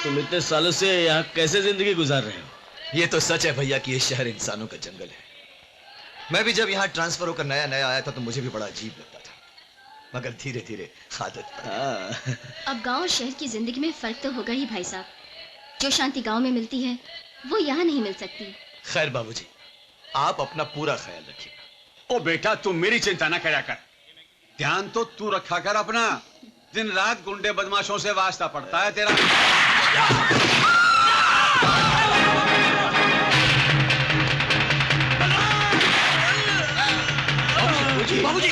तुम इतने सालों से यहाँ कैसे जिंदगी गुजार रहे हो? ये तो सच है भैया कि ये शहर इंसानों का जंगल है। मैं भी जब यहाँ ट्रांसफर होकर नया नया आया था तो मुझे भी बड़ा अजीब लगता था, मगर धीरे धीरे आदत पड़ गई। अब गांव और शहर की जिंदगी में फर्क तो होगा ही भाई साहब। जो शांति गांव में मिलती है वो यहाँ नहीं मिल सकती। खैर बाबूजी, आप अपना पूरा ख्याल रखिएगा। ओ बेटा, तू मेरी चिंता ना करा कर, ध्यान तो तू रखा कर अपना। दिन रात गुंडे बदमाशों से वास्ता पड़ता है तेरा। बाबूजी, बाबूजी,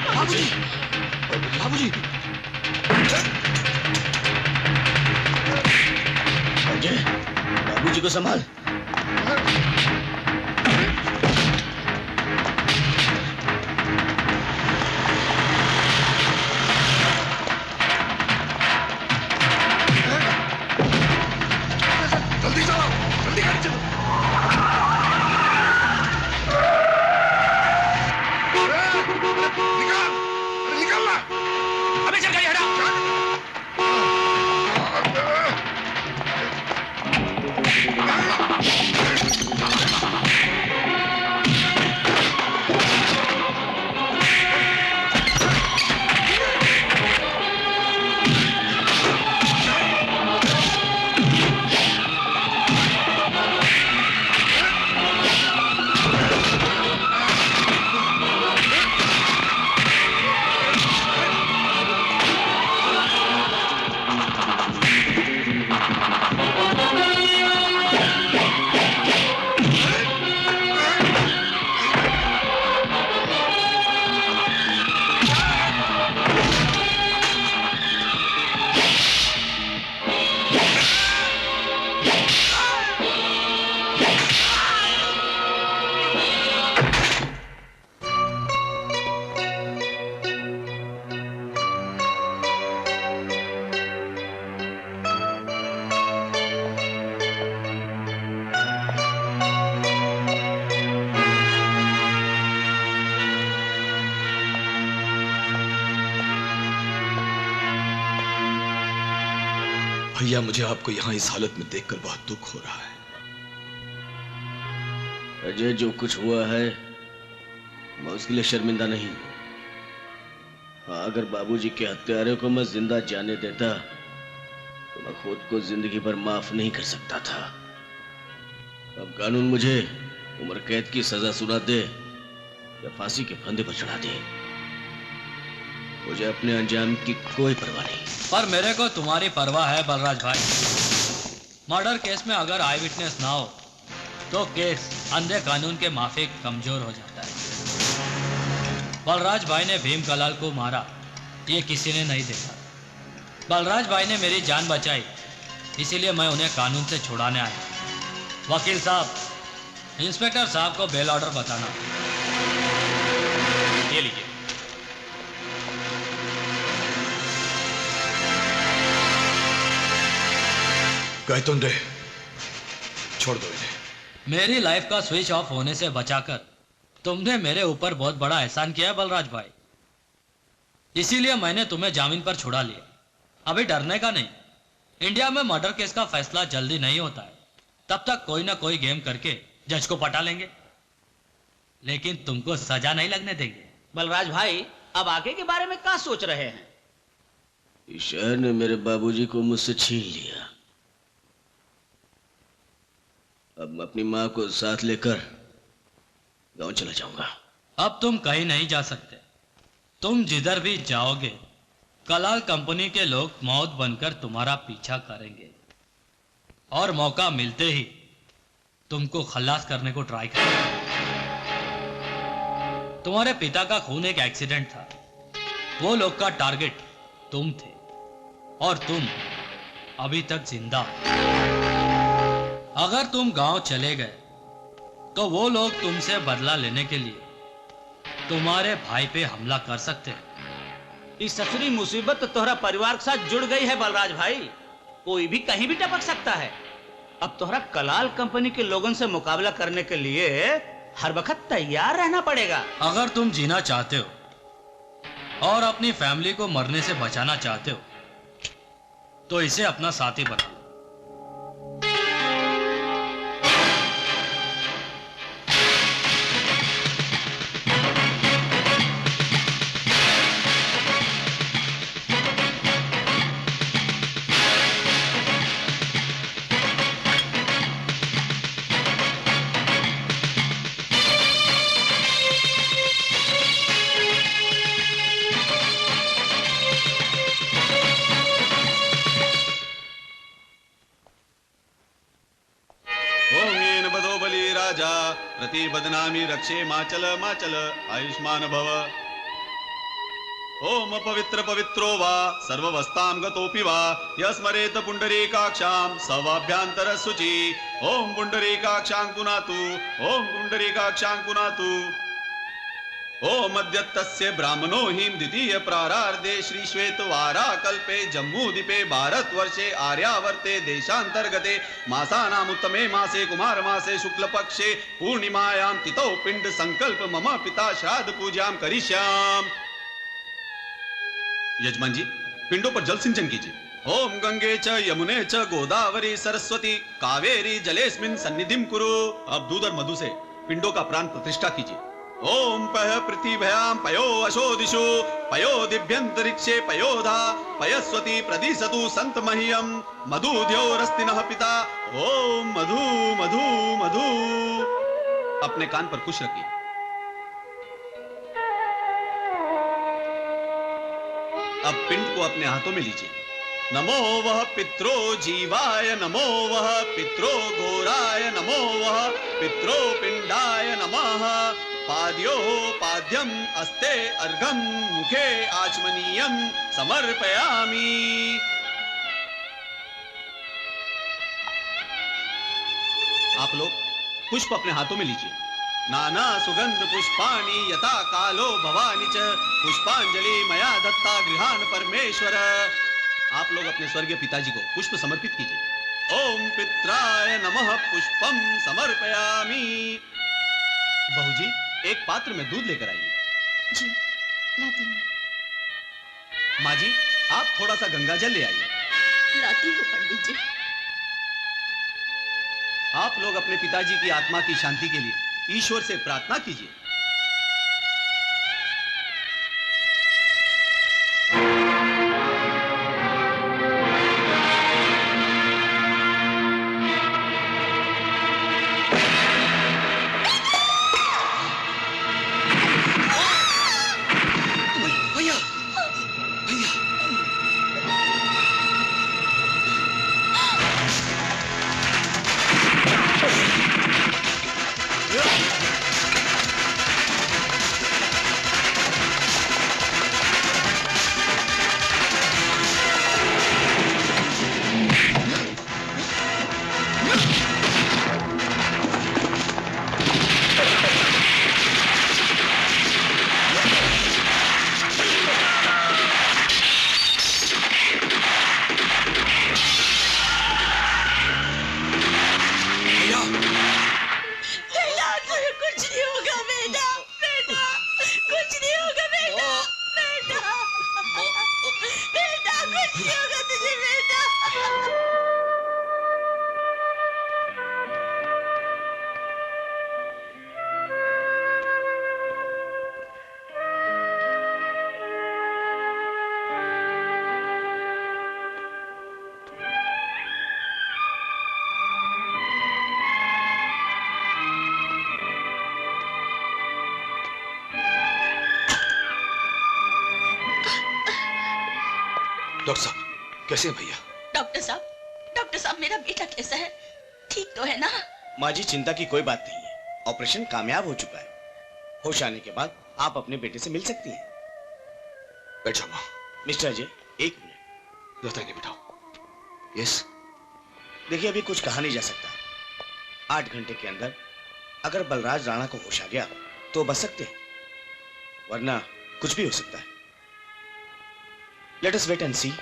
बाबूजी, बाबूजी, बाबूजी को संभाल। जल्दी चलो, जल्दी गाड़ी चलो। निकलना। अबे चल गाड़ी हटा। भैया, मुझे आपको यहाँ इस हालत में देखकर बहुत दुख हो रहा है। अजय, जो कुछ हुआ है मैं उसके लिए शर्मिंदा नहीं हूं। हाँ, अगर बाबूजी के हत्यारे को मैं जिंदा जाने देता तो मैं खुद को जिंदगी भर माफ नहीं कर सकता था। अब कानून मुझे उम्र कैद की सजा सुना दे या फांसी के फंदे पर चढ़ा दे, मुझे अपने अंजाम की कोई परवाह नहीं। पर मेरे को तुम्हारी परवाह है बलराज भाई। मर्डर केस में अगर आई विटनेस ना हो तो केस अंधे कानून के माफिक कमजोर हो जाता है। बलराज भाई ने भीम कलाल को मारा ये किसी ने नहीं देखा। बलराज भाई ने मेरी जान बचाई, इसीलिए मैं उन्हें कानून से छुड़ाने आया। वकील साहब, इंस्पेक्टर साहब को बेल ऑर्डर बताना। ये लीजिए। गायतुन रे, छोड़ दो इन्हें। मेरी लाइफ का स्विच ऑफ होने से बचाकर तुमने मेरे ऊपर बहुत बड़ा एहसान किया है बलराज भाई, इसीलिए मैंने तुम्हें जामीन पर छुड़ा लिया। अभी डरने का नहीं। इंडिया में मर्डर केस का फैसला जल्दी नहीं होता है, तब तक कोई ना कोई गेम करके जज को पटा लेंगे, लेकिन तुमको सजा नहीं लगने देंगे। बलराज भाई, अब आगे के बारे में क्या सोच रहे हैं? इस शहर ने मेरे बाबूजी को मुझसे छीन लिया। अब मैं अपनी माँ को साथ लेकर गांव चला जाऊंगा। अब तुम कहीं नहीं जा सकते। तुम जिधर भी जाओगे कलाल कंपनी के लोग मौत बनकर तुम्हारा पीछा करेंगे और मौका मिलते ही तुमको खल्लास करने को ट्राई करेंगे। तुम्हारे पिता का खून एक एक्सीडेंट था, वो लोग का टारगेट तुम थे और तुम अभी तक जिंदा हो। अगर तुम गांव चले गए तो वो लोग तुमसे बदला लेने के लिए तुम्हारे भाई पे हमला कर सकते हैं। इस ससुरी मुसीबत तो तोहरा परिवार के साथ जुड़ गई है बलराज भाई, कोई भी कहीं भी टपक सकता है। अब तोहरा कलाल कंपनी के लोगों से मुकाबला करने के लिए हर वक्त तैयार रहना पड़ेगा। अगर तुम जीना चाहते हो और अपनी फैमिली को मरने से बचाना चाहते हो तो इसे अपना साथी बना लो। राजा प्रतिबदनामि रक्षे माचल माचल आयुष्मान भव। ओम पवित्र पवित्रो वा सर्ववस्थां गतोऽपि वा यस्मरेत पुंडरीकाक्षां सवाभ्यंतर शुचि। ओम पुंडरीकाक्षां पुनातु ओम पुंडरीकाक्षां पुनातु। ओम अद्यतस्य ब्राह्मणो हिम द्वितीय प्रारार्धे श्री श्वेतवारा कल्पे जम्मूद्वीपे भारतवर्षे आर्यावर्ते देशांतर्गते मासानामुत्तमे मासे कुमार मासे शुक्ल पक्षे पूर्णिमायां तिथौ पिंड संकल्प मम पिता श्राद्ध पूजां करिष्यामि। यजमान जी, पिंडों पर जल सिंचन कीजिए। ओम गंगे च यमुने च गोदावरी सरस्वती कावेरी जलेस्मिन् सन्निधिं कुरु। अब दूध और मधु से पिंडों का प्राण प्रतिष्ठा कीजिए। ओम पय पृथिव्यां पयो अशोदिषु पयो दिव्यंतरिक्षे पयोधा पयस्वती प्रदिशतु संत मह्यम मधुद्योरस्तिनः पिता। ओम मधु मधु मधु। अपने कान पर कुश रखिए। अब पिंड को अपने हाथों में लीजिए। नमो वह पित्रो जीवाय नमो वह पित्रो घोराय नमो वह पित्रो पिंडाय नमः। पाद्यो पाद्यम अस्ते अर्घम मुखे आचमनीयम समर्पयामि। आप लोग पुष्प अपने हाथों में लीजिए। नाना सुगंध पुष्पाणि यथा कालो भवानी च पुष्पांजलि मया दत्ता गृहान परमेश्वर। आप लोग अपने स्वर्गीय पिताजी को पुष्प समर्पित कीजिए। ओम पित्राय नमः पुष्पम समर्पयामि। बहू जी, एक पात्र में दूध लेकर आइए। जी, लाती हूँ। माँ जी, आप थोड़ा सा गंगा जल ले आइए। लाती हूँ पंडित जी। आप लोग अपने पिताजी की आत्मा की शांति के लिए ईश्वर से प्रार्थना कीजिए। भैया भैया डॉक्टर साहब कैसे हैं भैया? डॉक्टर साहब मेरा बेटा कैसा है? ठीक तो है ना? माँ जी, चिंता की कोई बात नहीं है। ऑपरेशन कामयाब हो चुका है। होश आने के बाद आप अपने बेटे से मिल सकती हैं। बैठ जाओ माँ। मिस्टर अजय, एक मिनट। रहता नहीं बिठाओ। यस। देखिए, अभी कुछ कहा नहीं जा सकता। 8 घंटे के अंदर अगर बलराज राणा को होश आ गया तो बच सकते हैं, वरना कुछ भी हो सकता है। लेट अस वेट एंड सी।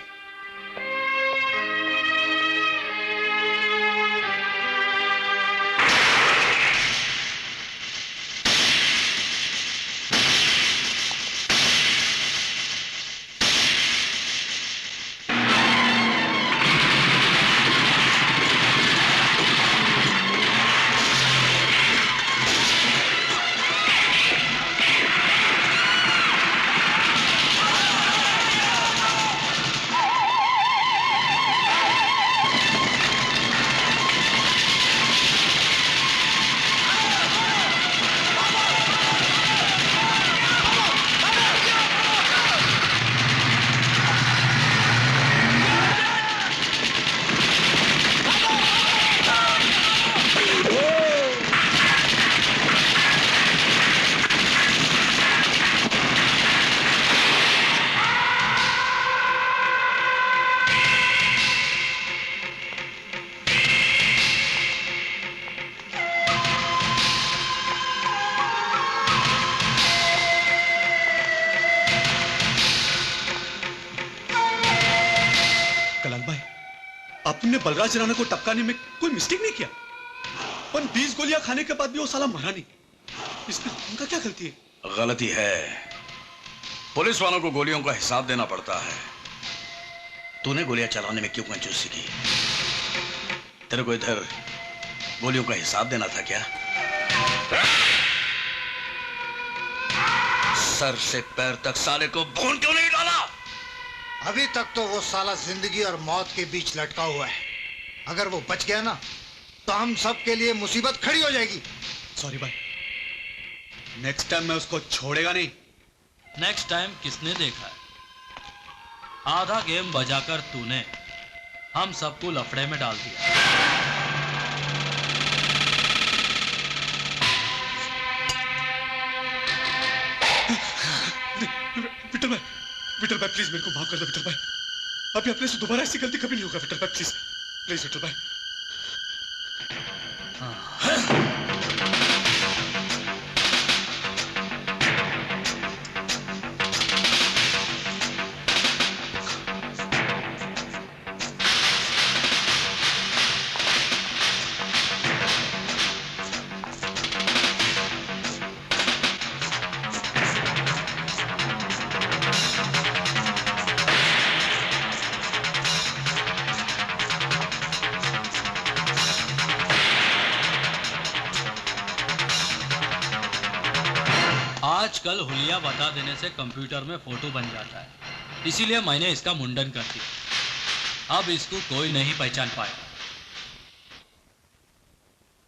तुमने बलराज राणा को टपकाने में कोई मिस्टेक नहीं किया, पर 20 गोलियां खाने के बाद भी वो साला मरा नहीं। इसमें उनका क्या गलती है? गलती है, पुलिस वालों को गोलियों का हिसाब देना पड़ता है। तूने गोलियां चलाने में क्यों कंजूसी की? तेरे को इधर गोलियों का हिसाब देना था क्या? सर से पैर तक साले को भून क्यों नहीं डाला? अभी तक तो वो साला जिंदगी और मौत के बीच लटका हुआ है। अगर वो बच गया ना तो हम सब के लिए मुसीबत खड़ी हो जाएगी। सॉरी भाई, नेक्स्ट टाइम मैं उसको छोड़ेगा नहीं। नेक्स्ट टाइम किसने देखा है? आधा गेम बजाकर तूने हम सबको लफड़े में डाल दिया। विठल भाई प्लीज मेरे को माफ कर दो विठल भाई। अभी अपने से दोबारा ऐसी गलती कभी नहीं होगा विठल भाई, प्लीज प्लीज विठल भाई। आजकल हुलिया बता देने से कंप्यूटर में फोटो बन जाता है, इसीलिए मैंने इसका मुंडन कर दिया। अब इसको कोई नहीं पहचान पाया।